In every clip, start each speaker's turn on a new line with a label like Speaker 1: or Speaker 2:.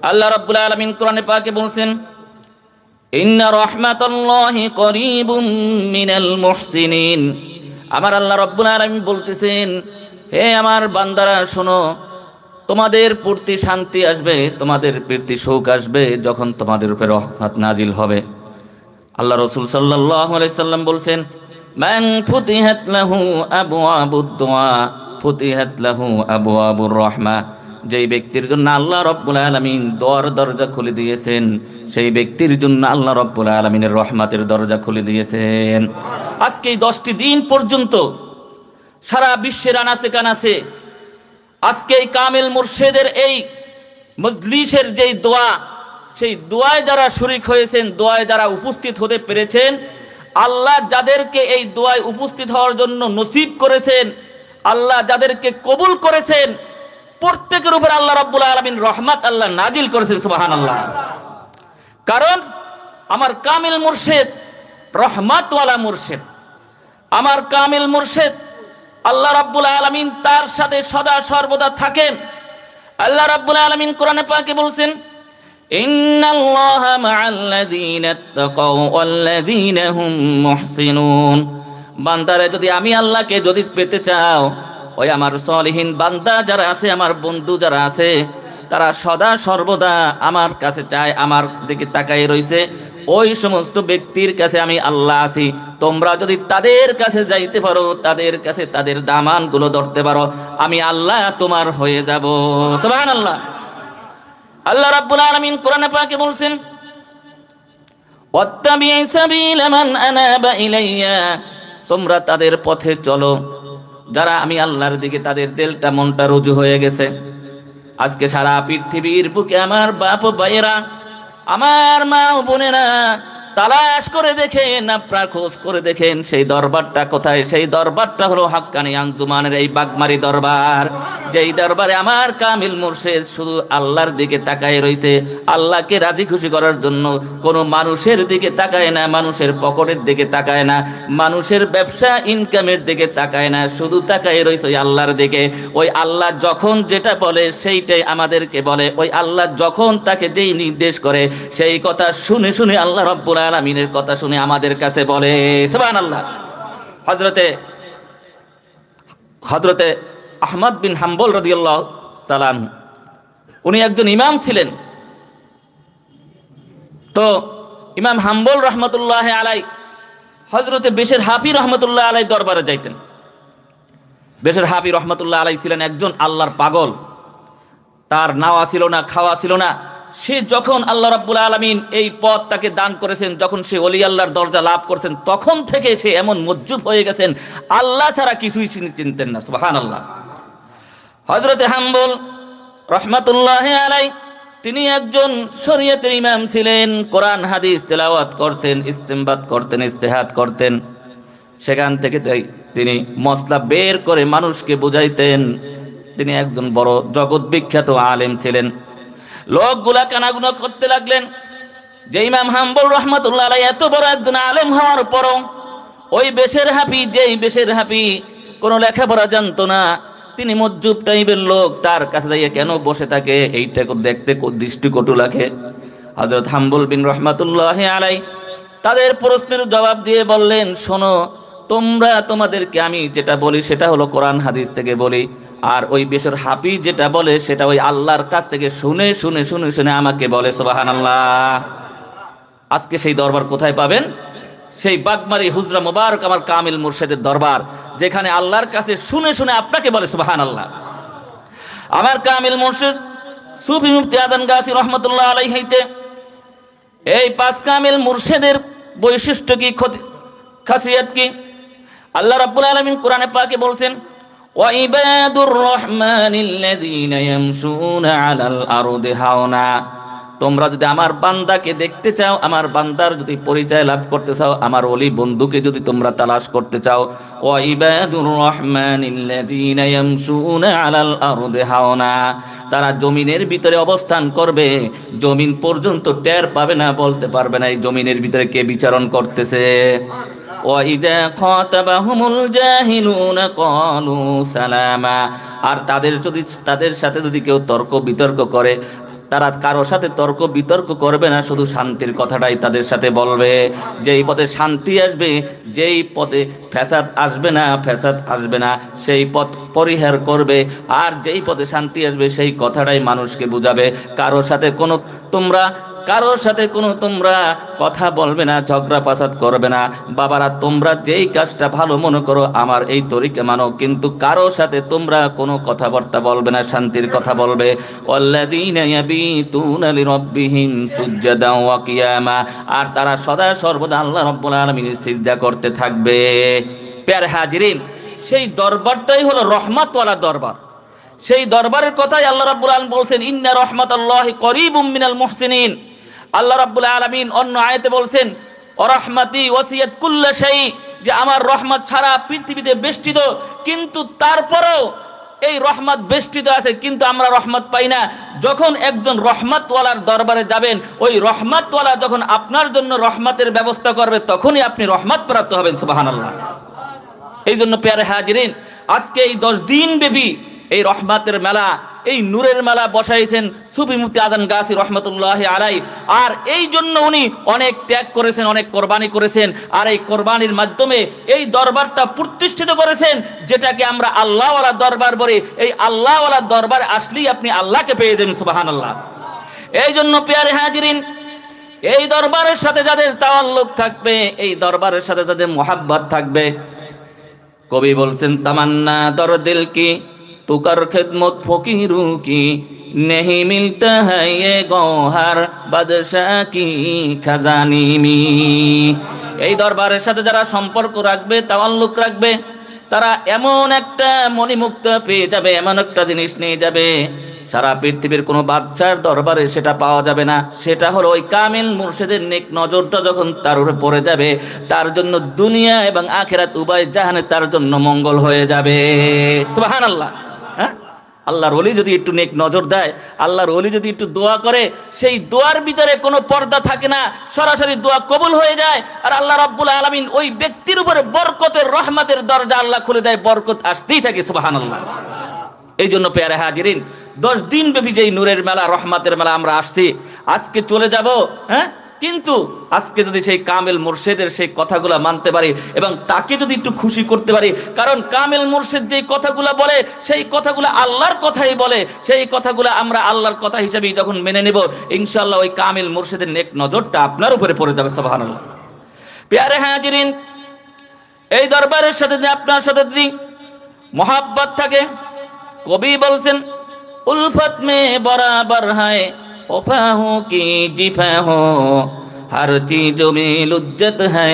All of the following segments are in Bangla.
Speaker 1: আল্লাহ রাব্বুল আলামিন কোরআনে পাকে বলছেন, ইন্না রাহমাতাল্লাহি করিবুম মিনাল মুহসিনিন। আমার আল্লাহ রাব্বুল আলামিন বলতেছেন, হে আমার বান্দারা শোনো, তোমাদের প্রতি শান্তি আসবে, তোমাদের প্রতি সুখ আসবে যখন তোমাদের উপরে রহমত নাজিল হবে। আল্লাহ রাসূল সাল্লাল্লাহু আলাইহি সাল্লাম বলছেন, মান ফুতিহাত লাহু আবওয়াবুদ দুআ ফুতিহাত লাহু আবওয়াবুর রাহমা। যেই ব্যক্তির জন্য আল্লাহ রাব্বুল আলামিন দোয়ার দরজা খুলে দিয়েছেন, সেই ব্যক্তির জন্য আল্লাহ রাব্বুল আলামিনের রহমতের দরজা খুলে দিয়েছেন। আজকে এই 10টি দিন পর্যন্ত সারা বিশ্বের আনাচে কানাচে আজকে এই কামিল মুর্শিদের এই মজলিসের যেই দোয়া, সেই দোয়ায় যারা শরীক হয়েছেন, দোয়ায় যারা উপস্থিত হতে পেরেছেন, আল্লাহ যাদেরকে এই দোয়ায় উপস্থিত হওয়ার জন্য নসিব করেছেন, আল্লাহ যাদেরকে কবুল করেছেন, প্রত্যেকের উপর আল্লাহ রাব্বুল আলামিন রহমত আল্লাহ নাজিল করেছেন। সুবহানাল্লাহ। কারণ আমার কামিল মুর্শিদ রহমতওয়ালা মুর্শিদ, আমার কামিল মুর্শিদ আল্লাহ রাব্বুল আলামিন তার সাথে সদা সর্বদা থাকেন। আল্লাহ রাব্বুল আলামিন কোরআনে পাকে বলছেন, ইন্নাল্লাহা মা'আল্লাযীনা ইত্তাকাউ ওয়াল্লাযীনা হুম মুহসিনুন। বান্দারে যদি আমি আল্লাহকে যদি পেতে চাও, ওই আমার সলিহিন বান্দা যারা আছে, আমার বন্ধু যারা আছে, তারা সদা সর্বদা আমার কাছে চায়, আমার দিকে তাকায় রইছে, ওই সমস্ত ব্যক্তির কাছে আমি আল্লাহ আছি। তোমরা যদি তাদের কাছে যাইতে পারো, তাদের কাছে তাদের দামানগুলো ধরতে পারো, আমি আল্লাহ তোমার হয়ে যাব। সুবহানাল্লাহ। আল্লাহ রাব্বুল আলামিন কোরআনে পাকে বলছেন, ওয়াত্তাবি' সাবিলা মান আনাবা ইলাইয়া। তোমরা তাদের পথে চলো যারা আমি আল্লাহর দিকে তাদের দিলটা মনটা রুজু হয়ে গেছে। আজকে সারা পৃথিবীর বুকে আমার বাপ ভাইয়েরা, আমার মা ও বোনেরা, তালাশ করে দেখেন, আপনার খোঁজ করে দেখেন সেই দরবারটা কোথায়। সেই দরবারটা হলো হাক্কানি আঞ্জুমানের এই বাগমারি দরবার, যেই দরবারে আমার কামিল মুর্শিদ শুধু আল্লাহর দিকে তাকায় রইছে, আল্লাহকে রাজি খুশি করার জন্য। কোনো মানুষের দিকে তাকায় না, মানুষের পকেটের দিকে তাকায় না, মানুষের ব্যবসা ইনকামের দিকে তাকায় না, শুধু তাকায় রইছে ওই আল্লাহর দিকে। ওই আল্লাহ যখন যেটা বলে সেইটাই আমাদেরকে বলে। ওই আল্লাহ যখন তাকে যেই নির্দেশ করে, সেই কথা শুনে শুনে আল্লাহ রাব্বুল আলামিনের কথা শুনে আমাদের কাছে বলে। সুবহানাল্লাহ। হযরতে আহমদ বিন হাম্বল রাদিয়াল্লাহু তাআলা আনহু, উনি একজন ইমাম ছিলেন। তো ইমাম হাম্বল রহমতুল্লাহ আলাই হযরতে বেশের হাফি রহমতুল্লাহ আলাই দরবারে যাইতেন। বেশের হাফি রহমতুল্লাহ আলাই ছিলেন একজন আল্লাহর পাগল। তার নাওয়া ছিল না, খাওয়া ছিল না। সে যখন আল্লাহ রাব্বুল আলামিন এই পথ তাকে দান করেছেন, যখন সে ওলি আল্লাহর দরজা লাভ করেছেন, তখন থেকে সে এমন মজ্জুব হয়ে গেছেন, আল্লাহ ছাড়া কিছুই চিনতেন না। সুবহানাল্লাহ। হযরতে হাম্বল রহমাতুল্লাহ আলাই তিনি একজন শরীয়তের ইমাম ছিলেন। কোরআন হাদিস তেলাওয়াত করতেন, ইস্তেমবাদ করতেন, ইজতিহাদ করতেন। সেখান থেকে তিনি মসলা বের করে মানুষকে বুঝাইতেন। তিনি একজন বড় জগৎ বিখ্যাত আলেম ছিলেন। লোকগুলা কানাগুনা করতে লাগলেন যে ইমাম হাম্বল রহমাতুল্লাহ আলাই এত বড় একজন আলেম হওয়ার পরও ওই বেশের হাফি, যেই বেশের হাফি কোনো লেখাপড়া জানতো না, তিনি মজ্জুব টাইপের লোক, তার কাছে যাইয়া কেন বসে থাকে, এইটা দেখতে দৃষ্টিকটু লাগে। হযরত হাম্বল বিন রহমাতুল্লাহ আলাই তাদের প্রশ্নের জবাব দিয়ে বললেন, শোনো, তোমাদেরকে আমি যেটা বলি সেটা হলো কোরআন হাদিস থেকে বলি, আর ওই বেশের হাফি যেটা বলে সেটা ওই আল্লাহর কাছ থেকে শুনে শুনে শুনে শুনে আমাকে বলে। সুবহানাল্লাহ। আজকে সেই দরবার কোথায় পাবেন? সেই বাগমারি হুজরা মুবারক আমার কামিল মুর্শিদের দরবার, যেখানে আল্লাহর কাছে শুনে শুনে আপনাকে বলে। সুবহানাল্লাহ। আমার কামিল মুর্শিদ সুফি মুফতি আযান গাছি রহমাতুল্লাহ আলাইহি হইতে এই 5 কামিল মুর্শিদের বৈশিষ্ট্য কি, খাসিয়াত কি, আল্লাহ রাব্বুল আলামিন কোরআনে পাকে বলছেন, ওয়াইবাদুর রহমানিল্লাযীনা ইয়ামশুনা আলাল আরদি হাওনা। তোমরা যদি আমার বান্দাকে দেখতে চাও, আমার বান্দার যদি পরিচয় লাভ করতে চাও, আমার ওলি বন্ধুকে যদি তোমরা তালাশ করতে চাও, ওয়াইবাদুর রহমানিল্লাযীনা ইয়ামশুনা আলাল আরদি হাওনা, তারা জমিনের ভিতরে অবস্থান করবে, জমিন পর্যন্ত টের পাবে না, বলতে পারবে না এই জমিনের ভিতরে কে বিচরণ করতেছে। ওয়াইযা খাতাবাহুমুল জাহিলুনা ক্বালু সালামা। আর তাদের সাথে যদি কেউ তর্ক বিতর্ক করে, তারা কারোর সাথে তর্ক বিতর্ক করবে না, শুধু শান্তির কথাটাই তাদের সাথে বলবে। যেই পথে শান্তি আসবে, যেই পথে ফ্যাসাদ আসবে না সেই পথ পরিহার করবে। আর যেই পথে শান্তি আসবে সেই কথাটাই মানুষকে বুঝাবে। কারোর সাথে কোনো তোমরা কথা বলবে না, ঝগড়া ফাসাদ করবে না। বাবারা, তোমরা যেই কাজটা ভালো মনে করো আমার এই তরিকা মানো, কিন্তু কারোর সাথে তোমরা কোনো কথাবার্তা বলবে না, শান্তির কথা বলবে। ওয়াল্লাযীনা ইয়াবীতুনা লিরাব্বিহিম সুজদান ওয়া কিয়ামা, আর তারা সদা সর্বদা আল্লাহ রাব্বুল আলামিনের সিজদা করতে থাকবে। প্যারে হাজিরিন, সেই দরবারটাই হলো রহমতওয়ালা দরবার। সেই দরবারের কথাই আল্লাহ রাব্বুল আলামিন বলছেন, ইন্না রাহমাতাল্লাহি করিবুম মিনাল মুহসিনিন। আল্লাহ রাব্বুল আলামিন অন্য আয়াতে বলছেন, ওয়ারাহমাতি ওয়াসিয়াত কুল্লা শাই, যে আমার রহমত সারা পৃথিবীতে বেষ্টিত। কিন্তু তারপরেও এই রহমত বেষ্টিত আছে, কিন্তু আমরা রহমত পাই না। যখন একজন রহমতওয়ালার দরবারে যাবেন, ওই রহমতওয়ালা যখন আপনার জন্য রহমতের ব্যবস্থা করবে, তখনই আপনি রহমত প্রাপ্ত হবেন। সুবহানাল্লাহ। এই জন্য প্যারে হাজিরিন, আজকে এই 10 দিন ব্যাপী এই রহমতের মেলা, এই নূরের মেলা বসাইছেন সুফি মুফতি আজান গাছি রহমতুল্লাহ আলাই। আর এই জন্য উনি অনেক ত্যাগ করেছেন, অনেক কোরবানি করেছেন। আর এই কোরবানির মাধ্যমে এই দরবারটা প্রতিষ্ঠিত করেছেন, যেটাকে আমরা আল্লাহওয়ালা দরবার বলি। এই আল্লাহওয়ালা দরবার আসলেই আপনি আল্লাহকে পেয়ে যাবেন। সুবহানাল্লাহ। এই জন্য প্যারে হাজিরিন, এই দরবারের সাথে যাদের তাআল্লুক থাকবে, এই দরবারের সাথে যাদের মোহাব্বত থাকবে, কবি বলছেন, তামান্না দর দিল কি তুকার খিদমত ফকিরু কি, নেহি মিলতা হ্যায় ये গওহার বাদশাহ কি খাজানি মি। এই দরবারের সাথে যারা সম্পর্ক রাখবে, তাআল্লুক রাখবে, তারা এমন একটা মণিমুক্ত পেয়ে যাবে, এমন একটা জিনিস নিয়ে যাবে, সারা পৃথিবীর কোনো বাচ্চার দরবারে সেটা পাওয়া যাবে না। সেটা হলো ওই কামিল মুর্শিদের নেক নজরটা যখন তার উপরে পড়ে যাবে, তার জন্য দুনিয়া এবং আখিরাত উভয় জাহানে তার জন্য মঙ্গল হয়ে যাবে। সুবহানাল্লাহ। হ্যাঁ, আল্লাহর ওলি যদি একটু নেক নজর দেয়, আল্লাহর ওলি যদি একটু দোয়া করে, সেই দোয়ার ভিতরে কোনো পর্দা থাকে না, সরাসরি দোয়া কবুল হয়ে যায়। আর আল্লাহ রাব্বুল আলামিন ওই ব্যক্তির উপরে বরকতের রহমতের দরজা আল্লাহ খুলে দেয়, বরকত আসতেই থাকে। সুবহানাল্লাহ। এই জন্য প্যারে হাজিরিন, 10 দিন ব্যাপী যেই নূরের মেলা, রহমতের মেলা আমরা আসছি, আজকে চলে যাব। হ্যাঁ, কিন্তু আজকে যদি সেই কামেল মুর্শিদের সেই কথাগুলো মানতে পারি এবং তাকে যদি একটু খুশি করতে পারি, কারণ কামেল মুর্শিদ যেই কথাগুলো বলে সেই কথাগুলো আল্লাহর কথাই বলে, সেই কথাগুলো আমরা আল্লাহর কথা হিসেবেই যখন মেনে নেব, ইনশাআল্লাহ ওই কামেল মুর্শিদের নেক নজরটা আপনার উপরে পড়ে যাবে। সুবহানাল্লাহ। প্যারে হাজিরিন, এই দরবারের সাথে যে আপনার সাথে যদি মোহাব্বত থাকে, কবি বলছেন, উলফত মে বরাবর হয় ওফা হো কি জিফা হো, हर चीज में लुज्जत है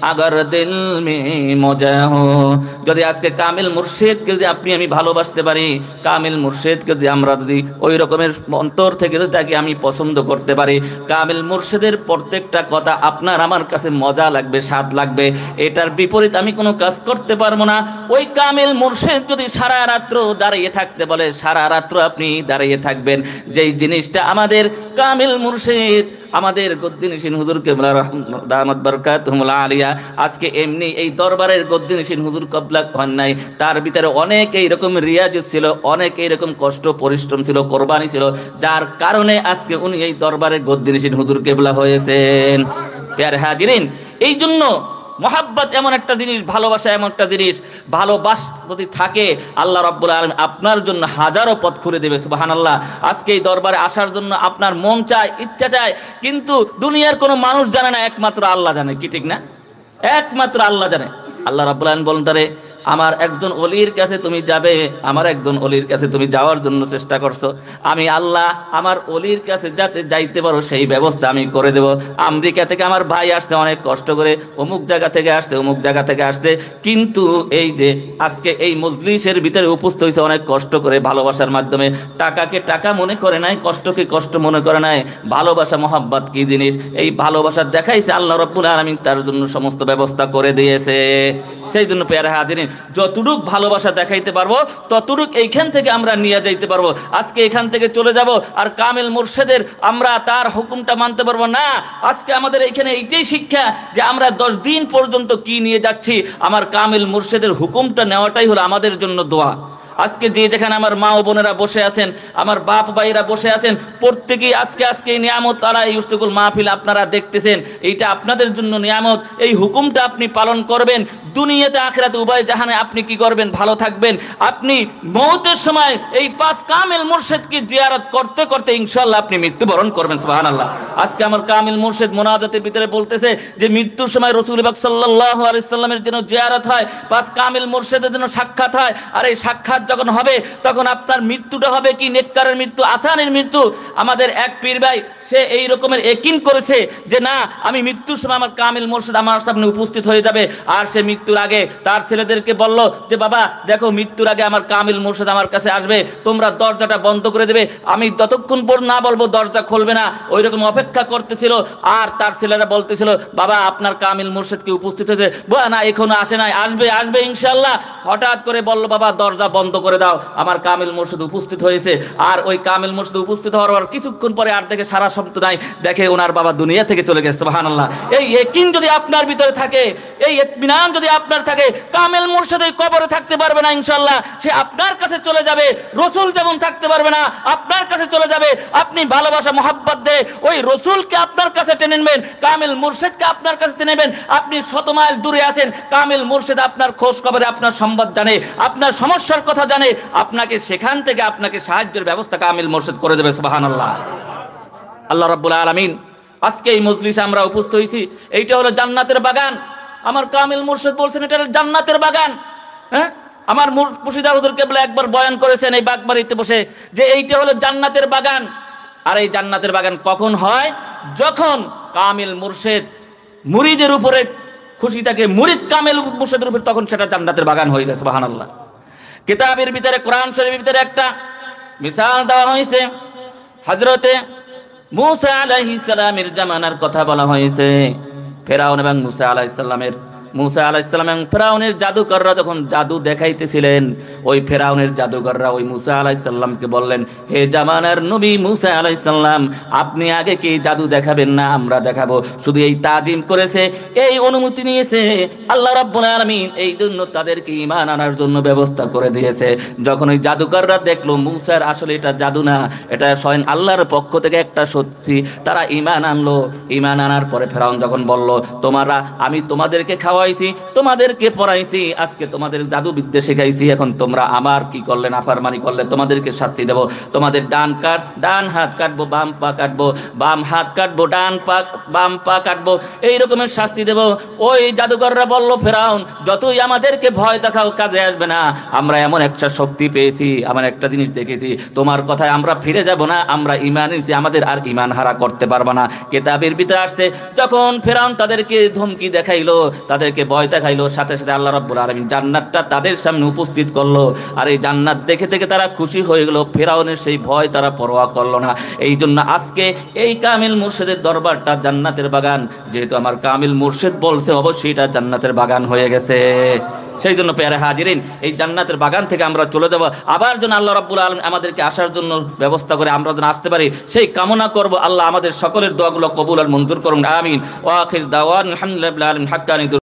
Speaker 1: अगर दिल में मजा हो। যদি আজকে কামিল মুর্শিদকে যদি আপনি আমি ভালোবাসতে পারি, কামিল মুর্শিদকে যদি আমরা যদি ওই রকমের অন্তর থেকে যদি তাকে আমি পছন্দ করতে পারি, কামিল মুর্শিদের প্রত্যেকটা কথা আপনার আমার কাছে মজা লাগবে, স্বাদ লাগবে, এটার বিপরীত আমি কোনো কাজ করতে পারবো না। ওই কামিল মুর্শিদ যদি সারা রাত্র দাঁড়িয়ে থাকতে বলে, সারা রাত্র আপনি দাঁড়িয়ে থাকবেন। যেই জিনিসটা আমাদের কামিল মুর্শিদ, আমাদের গদ্দিনিসিন হুজুর কেবলা দামাত বরকাতুহুল আলিয়া আজকে এমনি এই দরবারের গদ্দিনিসিন হুজুর কবলা হন নাই, তার ভিতরে অনেক এইরকম রিয়াজ ছিল, অনেক এইরকম কষ্ট পরিশ্রম ছিল, কোরবানি ছিল, যার কারণে আজকে উনি এই দরবারের গদ্দিনিসিন হুজুর কেবলা হয়েছেন। প্যারে হাজিরিন, এই জন্য মোহাব্বত এমন একটা জিনিস, ভালোবাসা এমন একটা জিনিস, ভালোবাস যদি থাকে আল্লাহ রাব্বুল আলামিন আপনার জন্য হাজারো পথ খুলে দেবে। সুবহানাল্লাহ। আজকে এই দরবারে আসার জন্য আপনার মন চায়, ইচ্ছা চায়, কিন্তু দুনিয়ার কোনো মানুষ জানে না, একমাত্র আল্লাহ জানে। কি ঠিক না? একমাত্র আল্লাহ জানে। আল্লাহ রাব্বুল আলামিন বলেন, তারে আমার একজন ওলির কাছে তুমি যাবে, আমার একজন ওলির কাছে তুমি যাওয়ার জন্য চেষ্টা করছো, আমি আল্লাহ আমার ওলির কাছে যাতে যাইতে পারো সেই ব্যবস্থা আমি করে দেব। আমেরিকা থেকে আমার ভাই আসছে অনেক কষ্ট করে, অমুক জায়গা থেকে আসছে, অমুক জায়গা থেকে আসছে, কিন্তু এই যে আজকে এই মজলিসের ভিতরে উপস্থিত হয়েছে অনেক কষ্ট করে, ভালোবাসার মাধ্যমে। টাকাকে টাকা মনে করে নাই, কষ্টকে কষ্ট মনে করে নাই। ভালোবাসা মহব্বত কি জিনিস, এই ভালোবাসা দেখাইছে আল্লাহ রাব্বুল আলামিন, তার জন্য সমস্ত ব্যবস্থা করে দিয়েছে। সেই জন্য প্যারা হাজিরিন, যতটুক ভালোবাসা দেখাইতে পারবো ততটুক এইখান থেকে আমরা নিয়ে যাইতে পারবো। আজকে এখান থেকে চলে যাব আর কামিল মুর্শিদের আমরা তার হুকুমটা মানতে পারবো না। আজকে আমাদের এইখানে এইটাই শিক্ষা যে আমরা 10 দিন পর্যন্ত কি নিয়ে যাচ্ছি, আমার কামিল মুর্শিদের হুকুমটা নেওয়াটাই হলো আমাদের জন্য দোয়া। আজকে যে যেখানে আমার মা ও বোনেরা বসে আছেন, আমার বাপ ভাইরা বসে আছেন, প্রত্যেকেই আজকে এই নিয়ামত তারা এই ইউসুকুল মাহফিল আপনারা দেখতেছেন, এইটা আপনাদের জন্য নিয়ামত। এই হুকুমটা আপনি পালন করবেন, দুনিয়াতে আখিরাতে উভয় জাহানে আপনি কি করবেন, ভালো থাকবেন। আপনি মওতের সময় এই 5 কামিল মুর্শিদকে জিয়ারত করতে করতে ইনশাআল্লাহ আপনি মৃত্যুবরণ করবেন। সুবহানাল্লাহ। আজকে আমার কামিল মুর্শিদ মোনাজাতের ভিতরে বলতেছে যে মৃত্যুর সময় রাসূল পাক সাল্লাল্লাহু আলাইহি সাল্লামের জন্য জিয়ারত হয়, 5 কামিল মুর্শিদের জন্য সাক্ষাৎ হয়। আর এই সাক্ষাৎ যখন হবে তখন আপনার মৃত্যুটা হবে কি নেককারের মৃত্যু, আসানের মৃত্যু। আমাদের এক পীর ভাই সে এই রকমের ইয়াকিন করেছে যে না, আমি মৃত্যুর সময় আমার কামিল মুর্শিদ আমার সামনে উপস্থিত হয়ে যাবে। আর সে মৃত্যুর আগে তার ছেলেদেরকে বলল যে বাবা দেখো, মৃত্যুর আগে আমার কামিল মুর্শিদ আমার কাছে আসবে, তোমরা দরজাটা বন্ধ করে দেবে, আমি যতক্ষণ পর না বলবো দরজা খুলবে না। ওই রকম অপেক্ষা করতেছিল। আর তার ছেলেরা বলতেছিল বাবা আপনার কামিল মুর্শিদ কি উপস্থিত হয়েছে? না এখনো আসে নাই, আসবে ইনশাআল্লাহ। হঠাৎ করে বলল বাবা দরজা বন্ধ করে দাও, আমার কামিল মুর্শিদ উপস্থিত হয়েছে। আর ওই কামিল মুর্শিদ উপস্থিত হওয়ার কিছুক্ষণ পরে আর দেখে সারা শব্দ নাই, দেখে ওনার বাবা দুনিয়া থেকে চলে গেছে। সুবহানাল্লাহ। এই ইয়াকিন যদি আপনার ভিতরে থাকে, এই ইতমিনান যদি আপনার থাকে, কামিল মুর্শিদ এই কবরে থাকতে পারবে না ইনশাআল্লাহ, সে আপনার কাছে চলে যাবে। রাসূল যেমন থাকতে পারবে না, আপনার কাছে চলে যাবে। আপনি ভালোবাসা মোহাব্বত দিয়ে ওই রাসূলকে আপনার কাছে টেনে নেবেন, কামিল মুর্শিদকে আপনার কাছে টেনে নেবেন। আপনি শত মাইল দূরে আছেন, কামিল মুর্শিদ আপনার খোঁজ খবরে আপনার সংবাদ জানে, আপনার সমস্যার কথা জানে, আপনাকে সেখান থেকে আপনাকে সাহায্যের ব্যবস্থা কামিল মুর্শিদ করে দেবে। সুবহানাল্লাহ। আল্লাহ রাব্বুল আলামিন আজকে এই মজলিসে আমরা উপস্থিত হয়েছি, এইটা হলো জান্নাতের বাগান। আমার কামিল মুর্শিদ বলছেন এটা হলো জান্নাতের বাগান। হ্যাঁ, আমার মুর্শিদা হুজুর কেবলা একবার বয়ান করেছেন এই বাগবাড়িতে বসে যে এইটা হলো জান্নাতের বাগান। আর এই জান্নাতের বাগান কখন হয়? যখন কামিল মুর্শিদ মুরিদের উপরে খুশি থাকে, মুরিদ কামিল মুর্শিদের উপরে, তখন সেটা জান্নাতের বাগান হয়ে যায়। সুবহানাল্লাহ। কিতাবের ভিতরে, কোরআন শরীফের ভিতরে একটা মিসাল দেওয়া হয়েছে। হযরতে মূসা আলাইহিস সালামের জামানার কথা বলা হয়েছে। ফেরাউন এবং মূসা আলাইহিস সালাম এবং ফেরাউনের জাদুকররা যখন জাদু দেখাইতেছিলেন, ওই ফেরাউনের জাদুকররা ওই মূসা আলাইহিস সালামকে বললেন, হে জামানার নবী মূসা আলাইহিস সালাম, আপনি আগে কি জাদু দেখাবেন না আমরা দেখাবো? শুধু এই তাজিম করেছে, এই অনুমতি নিয়েছে আল্লাহ রাব্বুল আলামিন, এই জন্য তাদেরকে ঈমান আনার জন্য ব্যবস্থা করে দিয়েছে। যখন ওই জাদুকররা দেখলো মূসার আসলে এটা জাদু না, এটা স্বয়ং আল্লাহর পক্ষ থেকে একটা সত্যি, তারা ঈমান আনলো। ঈমান আনার পরে ফেরাউন যখন বলল, আমি তোমাদেরকে খাওয়াইছি, তোমাদেরকে পড়াইছি, আজকে তোমাদের জাদু বিদ্যা শেখাইছি, এখন তোমরা আমার কি করলে, নাফরমানি করলে তোমাদেরকে শাস্তি দেব। তোমাদের ডান হাত কাটবো, বাম পা কাটবো, বাম হাত কাটবো, বাম পা কাটবো, এই রকমের শাস্তি দেব। ওই জাদুকররা বলল, ফেরাউন যতই আমাদেরকে ভয় দেখাও কাজে আসবে না, আমরা এমন একটা শক্তি পেয়েছি, এমন একটা জিনিস দেখেছি, তোমার কথায় আমরা ফিরে যাব না, আমরা ঈমান এনেছি, আমাদের আর ঈমান হারা করতে পারবো না। কিতাবের ভিতরে আসছে যখন ফেরাউন তাদেরকে ধমকি দেখাইলো, তাদেরকে ভয় দেখাইলো, সাথে সাথে আল্লাহ রাব্বুল আলামিন জান্নাতটা তাদের সামনে উপস্থিত করলো। আর এই জান্নাত দেখে দেখে তারা খুশি হয়ে গেল, ফেরাউনের সেই ভয় তারা পরোয়া করলো না। এই জন্য আজকে এই কামিল মুর্শিদের দরবারটা জান্নাতের বাগান। যেহেতু আমার কামিল মুর্শিদ বলছে, অবশ্যই এটা জান্নাতের বাগান হয়ে গেছে। সেই জন্য পেয়ারে হাজিরিন, এই জান্নাতের বাগান থেকে আমরা চলে যাব, আবার যেন আল্লাহ রাব্বুল আলামিন আমাদেরকে আসার জন্য ব্যবস্থা করে আমরা যেন আসতে পারি, সেই কামনা করব। আল্লাহ আমাদের সকলের দোয়াগুলো কবুল আর মঞ্জুর করুন, আমিন। ওয়া আখির দাওয়ান আলহামদুলিল্লাহি রাব্বিল আলামিন। হাক্কানি।